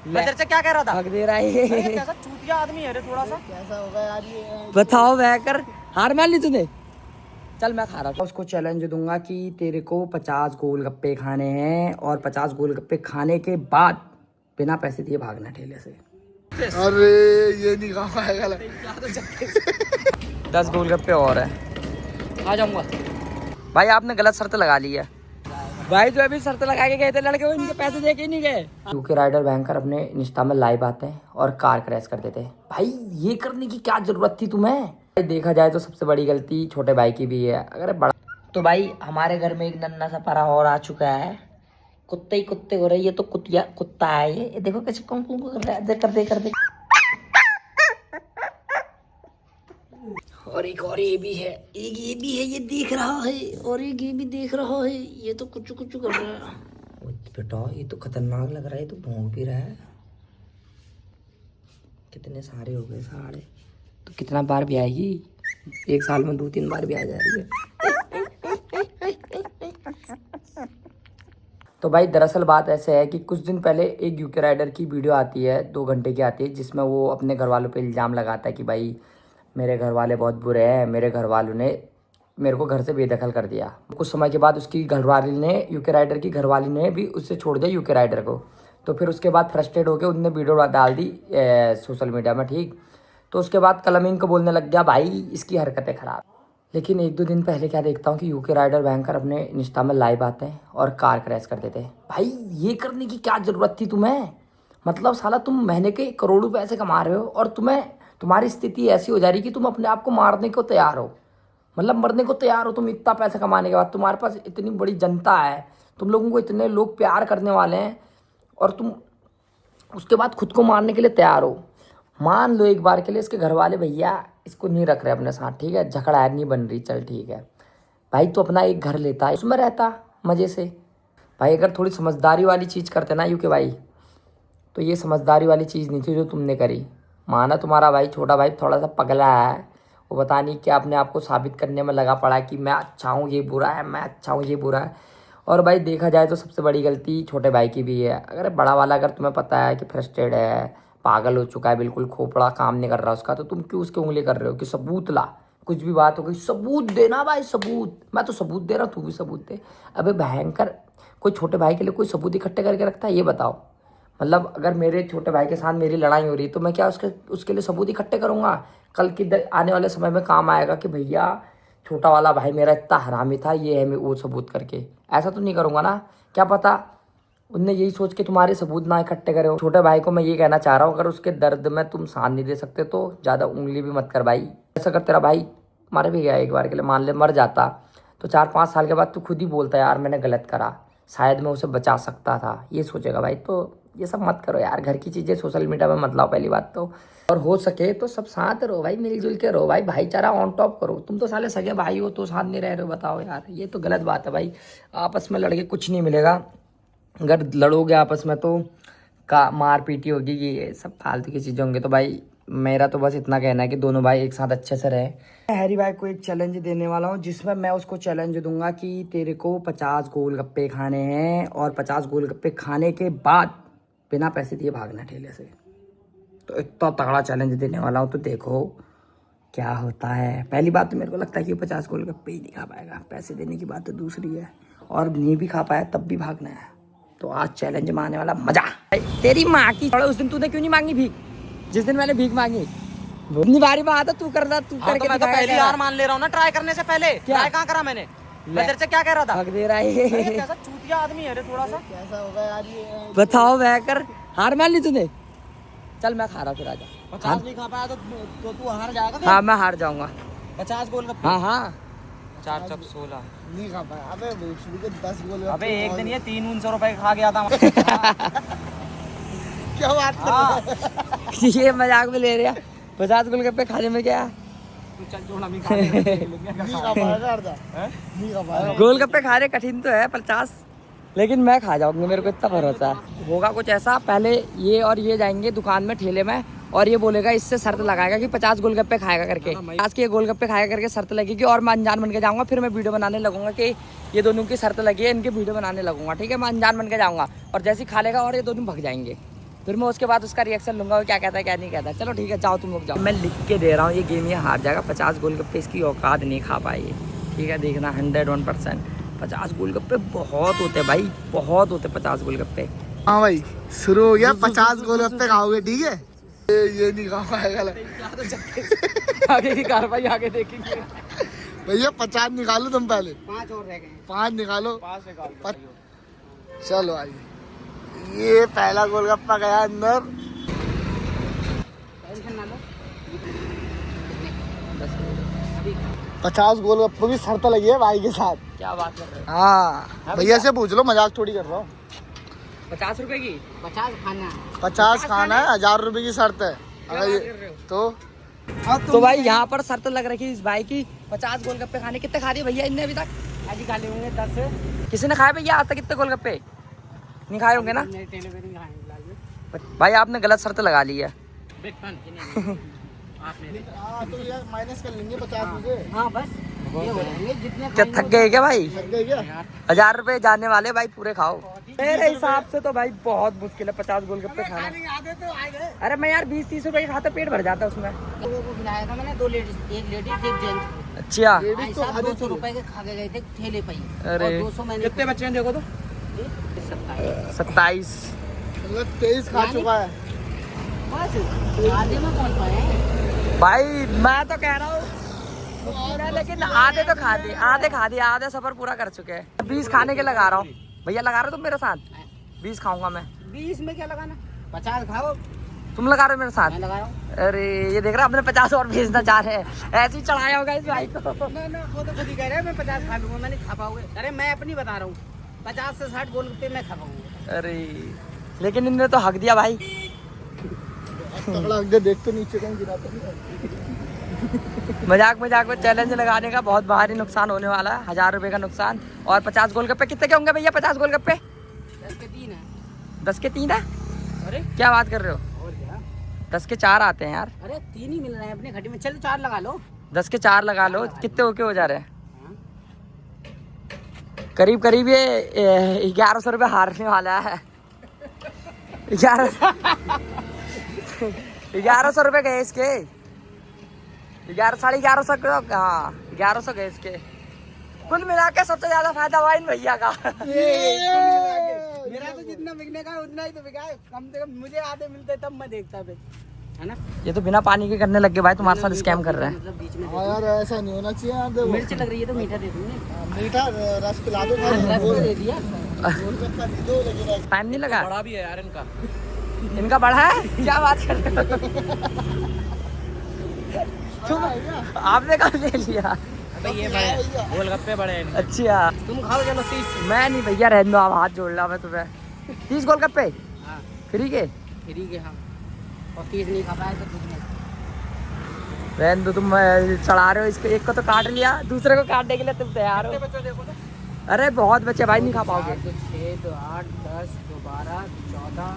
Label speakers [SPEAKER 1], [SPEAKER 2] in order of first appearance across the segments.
[SPEAKER 1] मैं तेरे से क्या कह रहा था?
[SPEAKER 2] हक दे रहा है
[SPEAKER 1] अरे ये कैसा चूतिया आदमी है रे, थोड़ा सा कैसा होगा यार ये।
[SPEAKER 2] बताओ बैकर हार मान ली तूने। चल मैं खा रहा था। उसको चैलेंज दूंगा कि तेरे को 50 गोलगप्पे खाने हैं और 50 गोलगप्पे खाने के बाद बिना पैसे दिए भागना ठेले से।
[SPEAKER 1] अरे ये नहीं खा पाएगा।
[SPEAKER 2] 10 गोलगप्पे और है, आ जाऊंगा। भाई आपने गलत शर्त लगा ली है। भाई जो अभी शर्त लगा के गए थे लड़के, वो इनके पैसे दे के नहीं गए। यूके राइडर भयंकर अपने इंस्टा में लाइव आते हैं और कार क्रैश कर देते हैं। भाई ये करने की क्या जरूरत थी तुम्हें? भाई देखा जाए तो सबसे बड़ी गलती छोटे भाई की भी है। अगर बड़ा तो भाई हमारे घर में एक नन्ना सा परा और आ चुका है। कुत्ते ही कुत्ते हो रहे, ये तो कुतिया कुत्ता है। ये देखो कैसे कौन कर रहा है, कर दे। और एक और ये भी है, एक ये भी है, ये देख रहा है, और एक ये भी देख रहा है। ये तो कुछ कर रहा है। बेटा ये तो खतरनाक लग रहा है, ये तो भौंक भी रहा है। कितने सारे हो गए साढ़े, तो कितना बार भी आएगी? एक साल में 2-3 बार भी आ जा रही है। तो भाई दरअसल बात ऐसे है कि कुछ दिन पहले एक यूके राइडर की वीडियो आती है, 2 घंटे की आती है, जिसमें वो अपने घर वालों पे इल्ज़ाम लगाता है कि भाई मेरे घर वाले बहुत बुरे हैं, मेरे घर वालों ने मेरे को घर से बेदखल कर दिया। कुछ समय के बाद उसकी घरवाली ने, यूके राइडर की घरवाली ने भी उससे छोड़ दिया यूके राइडर को। तो फिर उसके बाद फ्रस्ट्रेट होकर उनने वीडियो डाल दी सोशल मीडिया में, ठीक। तो उसके बाद कलमिंग को बोलने लग गया भाई इसकी हरकतें ख़राब। लेकिन 1-2 दिन पहले क्या देखता हूँ कि यूके राइडर भयंकर अपने इंस्टा में लाइव आते हैं और कार क्रैश कर देते हैं। भाई ये करने की क्या ज़रूरत थी तुम्हें? मतलब साला तुम महीने के करोड़ों पैसे कमा रहे हो और तुम्हारी स्थिति ऐसी हो जा रही कि तुम अपने आप को मारने को तैयार हो। मतलब मरने को तैयार हो तुम, इतना पैसा कमाने के बाद। तुम्हारे पास इतनी बड़ी जनता है, तुम लोगों को इतने लोग प्यार करने वाले हैं, और तुम उसके बाद खुद को मारने के लिए तैयार हो। मान लो एक बार के लिए इसके घर वाले भैया इसको नहीं रख रहे अपने साथ, ठीक है, झगड़ा नहीं बन रही, चल ठीक है भाई, तो अपना एक घर लेता है, उसमें रहता मज़े से। भाई अगर थोड़ी समझदारी वाली चीज़ करते ना यूके भाई, तो ये समझदारी वाली चीज़ नहीं थी जो तुमने करी। माना तुम्हारा भाई छोटा भाई थोड़ा सा पगला है, वो पता नहीं क्या अपने आप को साबित करने में लगा पड़ा कि मैं अच्छा हूँ ये बुरा है, मैं अच्छा हूँ ये बुरा है। और भाई देखा जाए तो सबसे बड़ी गलती छोटे भाई की भी है। अगर बड़ा वाला अगर तुम्हें पता है कि फ्रस्ट्रेट है, पागल हो चुका है, बिल्कुल खोपड़ा काम नहीं कर रहा उसका, तो तुम क्यों उसके उंगली कर रहे हो कि सबूत ला? कुछ भी बात हो गई सबूत देना भाई, सबूत। मैं तो सबूत दे रहा हूँ, तू भी सबूत दे। अबे भयंकर कोई छोटे भाई के लिए कोई सबूत इकट्ठे करके रखता है? ये बताओ। मतलब अगर मेरे छोटे भाई के साथ मेरी लड़ाई हो रही है तो मैं क्या उसके लिए सबूत इकट्ठे करूँगा? कल की आने वाले समय में काम आएगा कि भैया छोटा वाला भाई मेरा इतना हरामी था, ये है मैं वो सबूत करके। ऐसा तो नहीं करूँगा ना। क्या पता उनने यही सोच के तुम्हारे सबूत ना इकट्ठे करे हो। छोटे भाई को मैं ये कहना चाह रहा हूँ, अगर उसके दर्द में तुम साथ नहीं दे सकते तो ज़्यादा उंगली भी मत कर भाई। ऐसा कर तेरा भाई मर भी गया एक बार के लिए, मान ले मर जाता, तो 4-5 साल के बाद तू खुद ही बोलता यार मैंने गलत करा, शायद मैं उसे बचा सकता था, ये सोचेगा भाई। तो ये सब मत करो यार, घर की चीज़ें सोशल मीडिया में मत लाओ पहली बात तो। और हो सके तो सब साथ रहो भाई, मिलजुल के रहो भाई, भाईचारा ऑन टॉप करो। तुम तो साले सगे भाई हो तो साथ नहीं रह रहे हो, बताओ यार, ये तो गलत बात है भाई। आपस में लड़के कुछ नहीं मिलेगा, अगर लड़ोगे आपस में तो का मार पीटी होगी, ये सब फालतू की चीज़ें होंगी। तो भाई मेरा तो बस इतना कहना है कि दोनों भाई एक साथ अच्छे से रहे। मैं हैरी भाई को एक चैलेंज देने वाला हूँ, जिसमें मैं उसको चैलेंज दूंगा कि तेरे को 50 गोलगप्पे खाने हैं और 50 गोलगप्पे खाने के बाद बिना पैसे दिए भागना ठेले से। तो इतना तगड़ा चैलेंज देने वाला हूँ, तो देखो क्या होता है। पहली बात तो मेरे को लगता है कि 50 गोलगप्पे ही नहीं खा पाएगा, पैसे देने की बात तो दूसरी है, और नहीं भी खा पाया तब भी भागना है। तो आज चैलेंज में आने वाला मजा। तेरी माँ की उस दिन तूने क्यों नहीं मांगी भीख? जिस दिन मैंने भीख मांगी इतनी बारी बात है, तू करना, तू करके
[SPEAKER 1] तो मैं तो पहली हार मान ले रहा हूँ ना, ट्राई करने से पहले। ट्राई कहाँ करा मैंने? मैं तेरे से क्या कह रहा था?
[SPEAKER 2] हक दे रहा है।
[SPEAKER 1] अरे ये कैसा चूतिया आदमी है रे, थोड़ा सा कैसा होगा यार ये।
[SPEAKER 2] बताओ बैकर हार मान ली तूने। चल मैं खा रहा हूँ फिर, आजा।
[SPEAKER 1] 50 नहीं खा पाया तो तू हार जाएगा फिर?
[SPEAKER 2] हाँ मैं हार जाऊंगा।
[SPEAKER 1] 50 गोलगप्पे?
[SPEAKER 2] हाँ
[SPEAKER 1] 4 चप 16
[SPEAKER 3] नहीं खा पाया। अबे 10 गोल।
[SPEAKER 1] अबे एक दिन ये 300 रुपए खा गया था।
[SPEAKER 3] क्या बात कर रहा है?
[SPEAKER 2] ये मजाक में ले रहा, 50 गोलगप्पे खाने में क्या?
[SPEAKER 1] तू चल जोड़ा भी खा ले।
[SPEAKER 3] नहीं खा पाएगा अर्धा। नहीं खा पाएगा।
[SPEAKER 2] गोलगप्पे खाने कठिन तो है 50, लेकिन मैं खा जाऊंगी, मेरे को इतना भरोसा है। होगा कुछ ऐसा, पहले ये और ये जाएंगे दुकान में ठेले में, और ये बोलेगा, इससे शर्त लगाएगा कि 50 गोलगप्पे खाएगा करके, 50 के गोलगप्पे खाएगा करके शर्त लगेगी, और मैं अनजान बन के जाऊंगा। फिर मैं वीडियो बनाने लगूंगा कि ये दोनों की शर्त लगी है, इनकी वीडियो बनाने लगूंगा, ठीक है। मैं अनजान बन के जाऊंगा, और जैसे ही खा लेगा और ये दोनों भाग जाएंगे, फिर मैं उसके बाद उसका रिएक्शन लूंगा वो क्या कहता है क्या नहीं कहता। चलो ठीक है जाओ तुम लोग जाओ। मैं लिख के दे रहा हूँ ये गेम ये हार जाएगा। 50 गोलगप्पे इसकी औकात नहीं खा पाएगी। ठीक है देखना 101%। 50 गोलगप्पे बहुत होते हैं भाई, बहुत होते 50 गोलगप्पे।
[SPEAKER 3] हाँ भाई शुरू हो गया। 50 गोलगप्पे खाओगे ठीक है। ये नहीं खा पाएगा
[SPEAKER 2] आगे की कार्रवाई आगे देखेंगे।
[SPEAKER 3] भैया 50 निकालो तुम पहले।
[SPEAKER 1] 5 और रह गए।
[SPEAKER 3] 5 निकालो।
[SPEAKER 1] 5 निकाल।
[SPEAKER 3] चलो आइए। ये पहला गोलगप्पा गया अंदर।
[SPEAKER 1] टेंशन ना लो।
[SPEAKER 3] 50 गोलगप्पे की शर्त लगी है भाई के साथ।
[SPEAKER 2] क्या बात कर रहे हो?
[SPEAKER 3] हाँ भैया से पूछ लो, मजाक थोड़ी कर रहा हूँ।
[SPEAKER 2] 50 रुपए की
[SPEAKER 1] 50 खाना।
[SPEAKER 3] 50 खाना है, 1000 रुपए की शर्त है। अगर ये तो
[SPEAKER 2] भाई यहाँ पर शर्त लग रखी है इस भाई की। 50 गोलगप्पे खाने। कितने खा दिए भैया इनने अभी तक?
[SPEAKER 1] आज ही खा लिए होंगे 10।
[SPEAKER 2] किसी ने खाए भैया आज तक कितने गोलगप्पे? नहीं खाए होंगे ना
[SPEAKER 1] मेरे टेले पे नहीं खाएंगे फिलहाल में।
[SPEAKER 2] भाई। आपने गलत शर्त लगा ली है।
[SPEAKER 1] बिग फन कि नहीं? आप मेरे।
[SPEAKER 3] तो यार माइनस कर लेंगे 50 से।
[SPEAKER 1] हाँ बस ये हो जाएंगे जितने
[SPEAKER 2] क्या थक गए क्या भाई?
[SPEAKER 3] लग गए क्या?
[SPEAKER 2] 1000 रुपए जाने वाले भाई पूरे खाओ। मेरे हिसाब से तो भाई बहुत मुश्किल है 50 गोलगप्पे खाना।
[SPEAKER 1] आधे तो आ गए।
[SPEAKER 2] अरे मैं यार 20-30 रुपए के खाते पेट भर जाता है उसमें।
[SPEAKER 1] लोगों को खिलाया था मैंने 2 लेडीज, एक लेडीज एक जेंट्स।
[SPEAKER 2] अच्छा
[SPEAKER 1] भाई साहब 200 रुपए के खा के गए थे ठेले पे ही।
[SPEAKER 2] अरे।
[SPEAKER 1] और 200 मैंने। कितने बच्चे हैं देखो तो?
[SPEAKER 2] 27।
[SPEAKER 3] मतलब 23 खा चुका है।
[SPEAKER 1] बस आधे में पहुंच पाए।
[SPEAKER 2] भाई मैं तो कह रहा हूँ लेकिन आधे तो खा दिए, आधे सफर पूरा कर चुके हैं। 20 खाने के लगा रहा हूँ भैया। लगा रहे हो तुम मेरे साथ? 20 खाऊंगा मैं।
[SPEAKER 1] 20 में क्या लगाना? 50 खाओ।
[SPEAKER 2] तुम लगा रहे हो मेरे साथ?
[SPEAKER 1] मैं लगा रहा हूँ।
[SPEAKER 2] अरे ये देख रहा अपने 50 और भेजना चाह रहे हैं। ऐसे ही चढ़ाया होगा इस भाई को।
[SPEAKER 1] ना वो तो खुद ही कह रहे हैं मैं 50 खा लूंगा। मैं नहीं खा पाओगे। अरे मैं अपनी बता रहा हूँ 50 से 60 गोलगप्पे मैं खा पाऊंगा।
[SPEAKER 2] अरे लेकिन इनने तो हक दिया भाई।
[SPEAKER 3] तगड़ा हक दे, देख तो नीचे कहीं गिरा तो नहीं।
[SPEAKER 2] मजाक में चैलेंज लगाने का बहुत भारी नुकसान होने वाला है। 1000 रुपए का नुकसान। और 50 गोलगप्पे कितने के होंगे भैया? 50 गोलगप्पे
[SPEAKER 1] 10 के 3 है।
[SPEAKER 2] 10 के 3 है?
[SPEAKER 1] अरे
[SPEAKER 2] क्या बात कर रहे हो?
[SPEAKER 1] और क्या?
[SPEAKER 2] 10 के 4 आते हैं यार।
[SPEAKER 1] अरे 3 ही मिल रहे हैं अपने खटी में। चलो 4 लगा लो।
[SPEAKER 2] 10 के 4 लगा लो। कितने होके हो जा रहे हैं?
[SPEAKER 1] हाँ।
[SPEAKER 2] करीब करीब ये 1100 रुपये हारने वाला है। 1100 रुपये गए इसके। 1100 हाँ 1100 गए इसके। कुल मिला के सबसे ज्यादा फायदा हुआ इन भैया का।
[SPEAKER 1] मेरा तो जितना बिकने का है उतना ही तो बिका है। कम से कम मुझे आधे मिलते तब मैं देखता फिर, है ना?
[SPEAKER 2] ये तो बिना पानी के करने लग गए भाई। तुम्हारे साथ स्कैम कर रहे हैं।
[SPEAKER 1] मतलब बीच में
[SPEAKER 3] हाँ यार ऐसा नहीं होना चाहिए यार। देखो
[SPEAKER 1] मिर्च लग रही है तो मीठा दे दूंगी।
[SPEAKER 3] मीठा रस पिला दो।
[SPEAKER 1] रस तो दे दिया।
[SPEAKER 3] गोलगप्पा दे दो लेकिन
[SPEAKER 2] टाइम नहीं लगा?
[SPEAKER 1] बड़ा भी है यार इनका।
[SPEAKER 2] इनका बड़ा है? क्या बात कर रहे हो? आपने कब ले लिया?
[SPEAKER 1] ये बड़े गोलगप्पे बड़े हैं।
[SPEAKER 2] अच्छा
[SPEAKER 1] तुम खाओ चलो 30।
[SPEAKER 2] मैं नहीं भैया रहने दो। आप हाथ जोड़ रहा मैं तुम्हें। 30 गोलगप्पे
[SPEAKER 1] हाँ
[SPEAKER 2] फ्री के?
[SPEAKER 1] फ्री के। हाँ और 30 नहीं खा पाए तो कुछ नहीं।
[SPEAKER 2] रहने दो। तुम चढ़ा रहे हो इसको। एक को तो काट लिया, दूसरे को काटने के लिए तुम तैयार हो।
[SPEAKER 1] बच्चों देखो तो।
[SPEAKER 2] अरे बहुत बच्चे भाई, नहीं खा पाओगे।
[SPEAKER 1] 6 तो 8 10 तो 12 14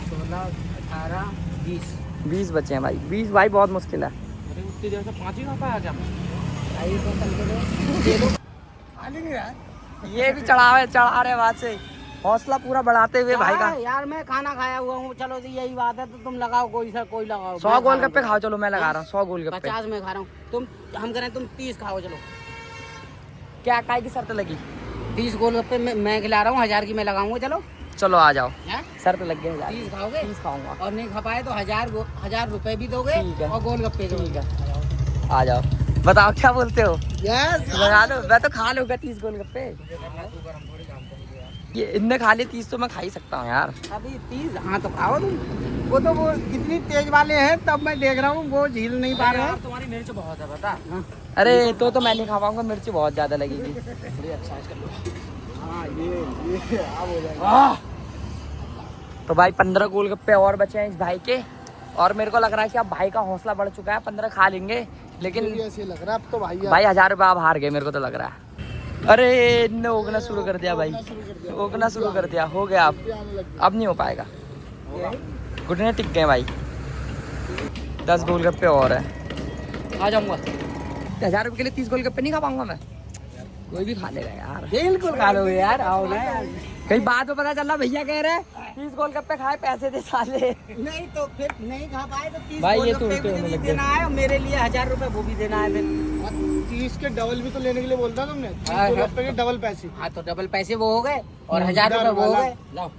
[SPEAKER 1] 16 18 20।
[SPEAKER 2] 20 बच्चे हैं भाई। 20 भाई बहुत मुश्किल है।
[SPEAKER 1] अरे उतनी देर से 5 ही खा पाया क्या मैं?
[SPEAKER 2] ये भी चढ़ा रहे बात से हौसला पूरा बढ़ाते हुए भाई का।
[SPEAKER 1] यार मैं खाना खाया हुआ हूँ। चलो जी यही बात है तो तुम लगाओ कोई लगाओ।
[SPEAKER 2] 100 गोलगप्पे खाओ। चलो मैं लगा रहा हूँ 100 गोलगप्पे।
[SPEAKER 1] 50 में खा रहा हूँ। तुम हम करें तुम 30 खाओ। चलो
[SPEAKER 2] क्या काय की शर्त लगी?
[SPEAKER 1] 30 गोलगप्पे मैं खिला रहा हूँ। 1000 की मैं लगाऊंगा। चलो
[SPEAKER 2] चलो आ जाओ।
[SPEAKER 1] हैं?
[SPEAKER 2] शर्त लग गई 1000।
[SPEAKER 1] 30 खाओगे?
[SPEAKER 2] 30 खाऊंगा।
[SPEAKER 1] और नहीं खा पाए तो 1000 रुपए भी दोगे।
[SPEAKER 2] ठीक है।
[SPEAKER 1] और गोलगप्पे
[SPEAKER 2] ठीक है आ जाओ। बताओ क्या बोलते हो?
[SPEAKER 3] यस
[SPEAKER 2] लगा लो। मैं तो खा लूंगा 30 गोलगप्पे। ये इनने खा लिए 30 तो मैं खा ही सकता हूँ यार।
[SPEAKER 1] अभी 30। हाँ तो खाओ तुम। वो कितनी तेज वाले हैं तब मैं देख रहा हूँ वो झील नहीं पा रहे हैं। तुम्हारी मिर्च बहुत है पता।
[SPEAKER 2] अरे तो मैं नहीं खा पाऊंगा। मिर्ची बहुत ज्यादा लगेगी।
[SPEAKER 1] थोड़ी एक्सरसाइज कर लो।
[SPEAKER 3] हाँ ये अब हो जाएगा।
[SPEAKER 2] तो भाई 15 गोलगप्पे और बचे हैं इस भाई के। और मेरे को लग रहा है कि अब भाई का हौसला बढ़ चुका है। 15 खा लेंगे लेकिन
[SPEAKER 3] ऐसे लग रहा है अब तो भाई
[SPEAKER 2] 1000 रुपये आप हार गए मेरे को तो लग रहा है। अरे इनने ओगना शुरू कर दिया भाई। ओगना शुरू कर दिया। हो गया अब नहीं हो पाएगा। घुटने टिक गए भाई। 10 गोलगप्पे और है। आ जाऊंगा। 1000 रुपये के लिए 30 गोलगप्पे नहीं खा पाऊंगा मैं। कोई भी खा लेगा यार।
[SPEAKER 1] बिल्कुल खा लोगे यार। आओ ना यार।
[SPEAKER 2] कहीं बात में पता चल रहा भैया कह रहे हैं 30 गोलगप्पे खाए, पैसे दे साले।
[SPEAKER 1] नहीं तो फिर नहीं खा पाए तो 30
[SPEAKER 2] भाई, ये तो
[SPEAKER 1] गोलगप्पे
[SPEAKER 2] उल्टे होने
[SPEAKER 1] भी
[SPEAKER 2] लग गए।
[SPEAKER 1] देना है और मेरे लिए 1000 रुपए वो भी देना है फिर।
[SPEAKER 3] 30 के डबल भी तो लेने के लिए बोलता तुमने। 30
[SPEAKER 1] हाँ,
[SPEAKER 3] गोलगप्पे के डबल पैसे।
[SPEAKER 1] हाँ तो डबल पैसे वो हो गए और 1000 रुपए वो हो गए। लाओ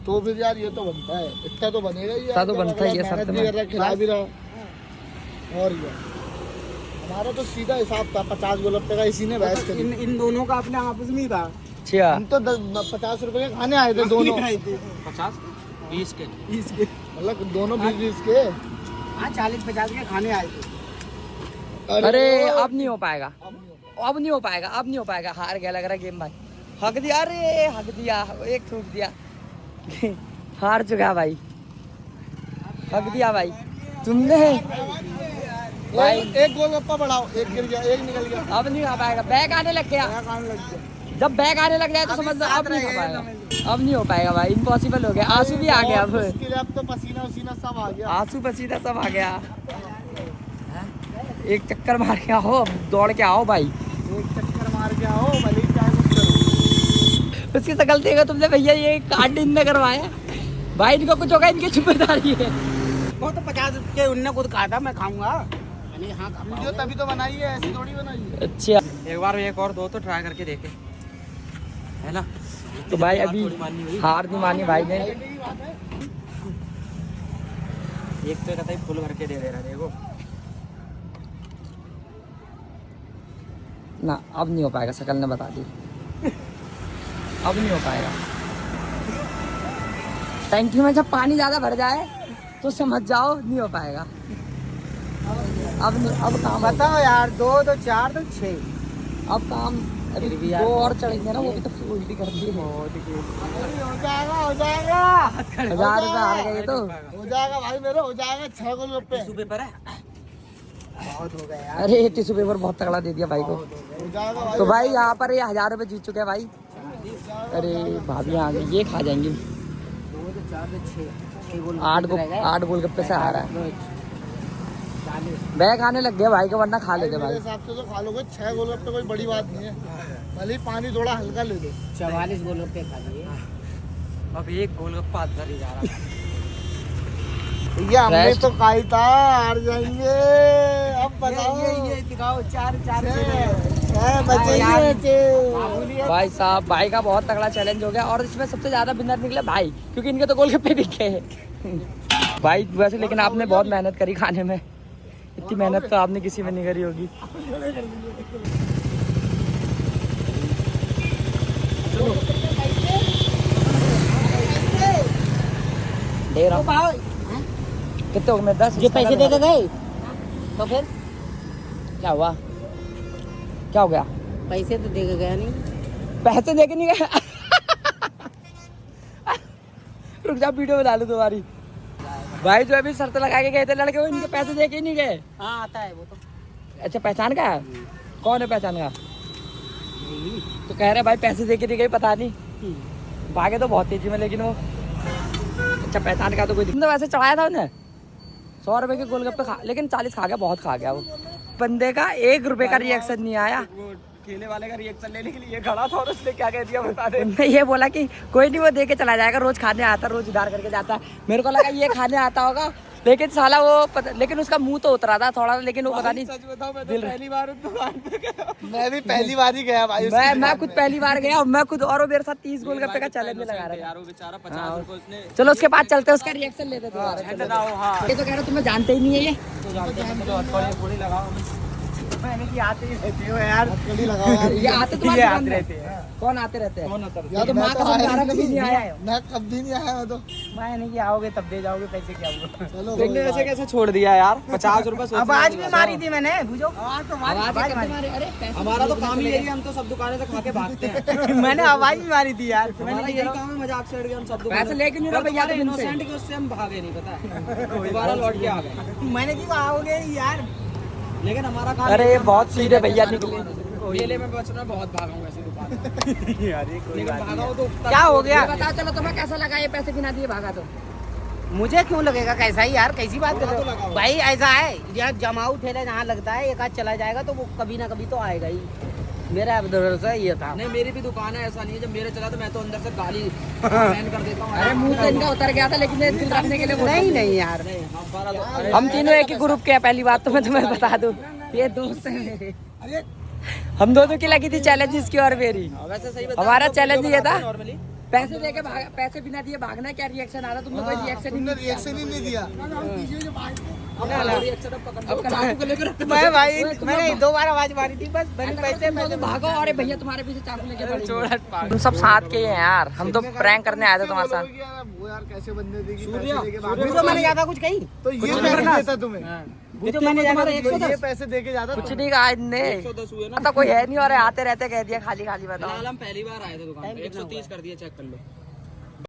[SPEAKER 3] तो फिर यार ये तो बनता है, इतना तो बनेगा ही यार।
[SPEAKER 2] इतना तो बनता ही है,
[SPEAKER 3] मेहनत
[SPEAKER 2] सब
[SPEAKER 3] भी
[SPEAKER 2] में।
[SPEAKER 3] कर रहा है, खिला भी रहा। और क्या, हमारा तो सीधा हिसाब था 50 गोलगप्पे का, इसी ने बहस करी।
[SPEAKER 1] इन दोनों का अपने आपस में ही था।
[SPEAKER 2] अच्छा,
[SPEAKER 3] हम तो 50 रुपए के खाने आए थे दोनों।
[SPEAKER 1] 50 20 के
[SPEAKER 3] मतलब दोनों 20-20 के।
[SPEAKER 1] हाँ 40-50 के खाने आए थे।
[SPEAKER 2] अरे अब नहीं हो पाएगा, अब नहीं हो पाएगा, अब नहीं हो पाएगा। हार गया लग रहा गेम भाई। हक दिया, अरे हक दिया, एक ठूक दिया। हार चुका भाई, हक दिया भाई तुमने भाई।
[SPEAKER 3] एक गोलगप्पा बढ़ाओ, एक गिर गया, एक निकल गया।
[SPEAKER 2] अब नहीं खा पाएगा, बैग आने लग गया।
[SPEAKER 3] खाने लग गया।
[SPEAKER 2] जब बैग आने लग जाए तो समझ लो अब नहीं हो पाएगा, अब नहीं हो पाएगा भाई, इम्पॉसिबल हो गया। आंसू भी आ गया, अब
[SPEAKER 3] मुश्किल है, अब तो पसीना उसीना सब आ गया।
[SPEAKER 2] आंसू पसीना सब आ गया। एक चक्कर मार के आओ, अब दौड़ के आओ भाई।
[SPEAKER 3] एक चक्कर मार के आओ, भले ही चाहे कुछ करो।
[SPEAKER 2] उसकी शकल देखो तुमने भैया, ये कांड इनने करवाया भाई। इनको कुछ होगा, इनकी जिम्मेदारी है।
[SPEAKER 1] वो तो 50 के उनने खुद कहा था मैं खाऊंगा। नहीं हाँ खा
[SPEAKER 3] वीडियो तभी तो बनाई है, ऐसी थोड़ी बनाई है।
[SPEAKER 2] अच्छा,
[SPEAKER 1] एक बार एक और दो तो ट्राई करके देखे, है ना।
[SPEAKER 2] तो भाई अभी हार नहीं मानी भाई ने।
[SPEAKER 1] एक तो कहता है फुल करके दे रहा देखो।
[SPEAKER 2] ना अब नहीं हो पाएगा, शकल ने बता दी, अब नहीं हो पाएगा। टैंकी में जब पानी ज्यादा भर जाए तो समझ जाओ नहीं हो पाएगा। अब नहीं, अब काम
[SPEAKER 1] बताओ यार, 2 तो 4 तो 6।
[SPEAKER 2] अब काम अभी
[SPEAKER 1] भी यार
[SPEAKER 2] 2 और चढ़ेंगे ना, वो भी तो उल्टी कर दी।
[SPEAKER 3] हो जाएगा, हो जाएगा,
[SPEAKER 2] 1000 रुपये हार गए ये तो।
[SPEAKER 3] हो जाएगा भाई, मेरे हो जाएगा 6 गोलगप्पे।
[SPEAKER 1] पेपर है बहुत हो गया यार।
[SPEAKER 2] अरे टिश्यू पेपर बहुत तगड़ा दे दिया भाई को।
[SPEAKER 3] हो जाएगा भाई।
[SPEAKER 2] तो भाई यहाँ पर ये 1000 रुपये जीत चुके हैं भाई। अरे भाभी आ गई, ये खा जाएंगी।
[SPEAKER 1] 2 तो 4 तो 6
[SPEAKER 2] 8 गोलगप्पे से हारा है। बैग आने लग गया भाई का, वरना खा लेते
[SPEAKER 3] मेरे
[SPEAKER 2] भाई।
[SPEAKER 3] हिसाब से तो खा लोगे 6 गोलगप्पे, कोई बड़ी बात नहीं है। भले ही पानी थोड़ा हल्का ले दो।
[SPEAKER 1] 44 गोलगप्पे खा लिए। अब एक गोलगप्पा अंदर ही जा रहा।
[SPEAKER 3] भैया हमने
[SPEAKER 2] Rest.
[SPEAKER 3] तो खाई था, हार जाएंगे। अब बताओ,
[SPEAKER 1] ये दिखाओ 4
[SPEAKER 3] बचेंगे।
[SPEAKER 2] भाई साहब, भाई का बहुत तगड़ा चैलेंज हो गया और इसमें सबसे ज्यादा विनर निकले भाई, क्योंकि इनके तो गोलगप्पे दिखे भाई। वैसे लेकिन आपने बहुत मेहनत करी खाने में, इतनी मेहनत तो आपने किसी में नहीं करी होगी। दे रहा हूँ। कितने हो गए? 10
[SPEAKER 1] जो पैसे दे के गए तो फिर
[SPEAKER 2] क्या हुआ? क्या हो गया?
[SPEAKER 1] पैसे तो दे के गया नहीं।
[SPEAKER 2] पैसे दे के नहीं गए रुक जा, वीडियो बना लूं तुम्हारी। भाई जो अभी शर्त लगा के गए थे लड़के, वो इनके पैसे दे के ही नहीं गए।
[SPEAKER 1] हाँ आता है वो तो।
[SPEAKER 2] अच्छा, पहचान का है? कौन है पहचान का? तो कह रहे भाई पैसे दे के नहीं गए, पता नहीं। भागे तो बहुत तेजी में, लेकिन वो अच्छा पहचान का तो कोई। तुमने वैसे चढ़ाया था उन्हें 100 रुपए के गोलगप्पे खा, लेकिन 40 खा गया, बहुत खा गया वो। बंदे का 1 रुपए का रिएक्शन नहीं आया।
[SPEAKER 1] ठेले वाले का रिएक्शन लेने के लिए खड़ा था और उसने क्या कह दिया बता दे।
[SPEAKER 2] उन्होंने ये बोला कि कोई नहीं, वो दे के चला जाएगा, रोज खाने आता, रोज उधार करके जाता है। मेरे को लगा ये खाने आता होगा, लेकिन साला वो लेकिन उसका मुंह तो उतरा था थोड़ा, लेकिन वो पता नहीं।
[SPEAKER 1] सच बताओ, मैं तो पहली बार दुकान पे गया।
[SPEAKER 3] मैं भी पहली बार ही गया भाई।
[SPEAKER 2] मैं खुद पहली बार गया, मैं खुद, और वो मेरे साथ 30 गोलगप्पे का चैलेंज लगा रहा था।
[SPEAKER 1] यार वो बेचारा 50 रुपए उसने।
[SPEAKER 2] चलो उसके बाद चलते हैं, उसका रिएक्शन लेते तुम्हारा।
[SPEAKER 1] हाँ
[SPEAKER 2] ये तो कह रहे तुम्हें जानते ही नहीं है ये।
[SPEAKER 1] तो जानते हैं, तो हथौड़ी थोड़ी लगाओ। मैंने कि आते ही रहते हो यार।
[SPEAKER 3] थोड़ी लगाओ यार।
[SPEAKER 2] ये आते तुम्हारे
[SPEAKER 1] ये
[SPEAKER 2] दुकान
[SPEAKER 1] आते
[SPEAKER 2] में?
[SPEAKER 1] रहते हैं।
[SPEAKER 2] कौन आते रहते हैं?
[SPEAKER 3] यार
[SPEAKER 2] तो माँ का समझाना कभी नहीं आया।
[SPEAKER 3] मैं कभी नहीं आया। मैं तो
[SPEAKER 1] मैंने कि आओगे तब दे जाओगे पैसे, क्या हुआ।
[SPEAKER 3] चलो
[SPEAKER 1] तुमने ऐसे कैसे छोड़ दिया यार? 50 रुपए
[SPEAKER 2] अब आज भी मारी थी मैंने, बुझो।
[SPEAKER 1] आवाज तो
[SPEAKER 2] आवाज तुम्हारे, अरे पैसे
[SPEAKER 1] हमारा तो
[SPEAKER 2] दे
[SPEAKER 1] काम ही
[SPEAKER 2] चले
[SPEAKER 1] यही है,
[SPEAKER 2] गए।
[SPEAKER 1] हम तो सब दुकानें से खा के भागते हैं। मैंने आवाज भी मारी थी यार। हमारा यही काम है, मजाक छेड़ के हम सब
[SPEAKER 2] पैसे लेके नहीं रुपए यार
[SPEAKER 1] इनोसेंट के, उससे हम भागे नहीं, पता है। दोबारा लौट के आ गए। मैंने कि आओगे यार, लेकिन हमारा काम।
[SPEAKER 2] अरे बहुत सीधे भैया निकले।
[SPEAKER 1] ठेले में बचना, बहुत भागा हूँ ऐसी दुकान। यार कोई भागा हो तो
[SPEAKER 2] क्या हो गया? बताओ चलो, तुम्हें कैसा लगा ये पैसे गिना दिए भागा तो?
[SPEAKER 1] मुझे क्यों लगेगा कैसा ही यार, कैसी बात कर रहे हो भाई? ऐसा है यहाँ जमाऊ ठेला जहाँ लगता है, एक आध चला जाएगा तो वो कभी ना कभी तो आएगा ही। मेरा भरोसा ये था।
[SPEAKER 2] नहीं मेरी भी दुकान है, ऐसा नहीं है। जब मेरे चला तो मैं तो अंदर से गाली बैन कर देता हूँ। अरे मुंह से इनका उतर गया था, लेकिन ये दिल रखने के लिए
[SPEAKER 1] नहीं नहीं यार,
[SPEAKER 2] हम तीनों एक ही ग्रुप के हैं। पहली बात तो मैं तुम्हें बता दूं, ये दोस्त है मेरे। हम दोनों की लगी थी चैलेंज इसकी और मेरी।
[SPEAKER 1] वैसे सही
[SPEAKER 2] हमारा चैलेंज ये था, पैसे देके पैसे बिना दिए भागना। क्या रिएक्शन आ रहा? तुमने कोई रिएक्शन
[SPEAKER 3] तुमने रिएक्शन ही नहीं दिया।
[SPEAKER 2] मैं
[SPEAKER 1] भाई मैंने 2 बार आवाज मारी थी बस, पैसे
[SPEAKER 2] भागो। अरे भैया तुम्हारे पीछे चाकू लेके पड़े। तुम सब साथ के ही हैं यार, हम तो प्रैंक करने आए थे तुम्हारे साथ।
[SPEAKER 3] वो यार कैसे बंदे देगी
[SPEAKER 1] तो मैंने ज्यादा कुछ कही,
[SPEAKER 3] तो ये पैसे देता तुम्हें,
[SPEAKER 1] तो मैंने ज्यादा
[SPEAKER 3] ये पैसे देके जाता
[SPEAKER 2] कुछ नहीं कहा इनने, तो कोई है नहीं और आते रहते कह दिया खाली खाली। बताओ
[SPEAKER 4] हम पहली बार आए थे दुकान पे, 130 कर दिया, चेक कर लो।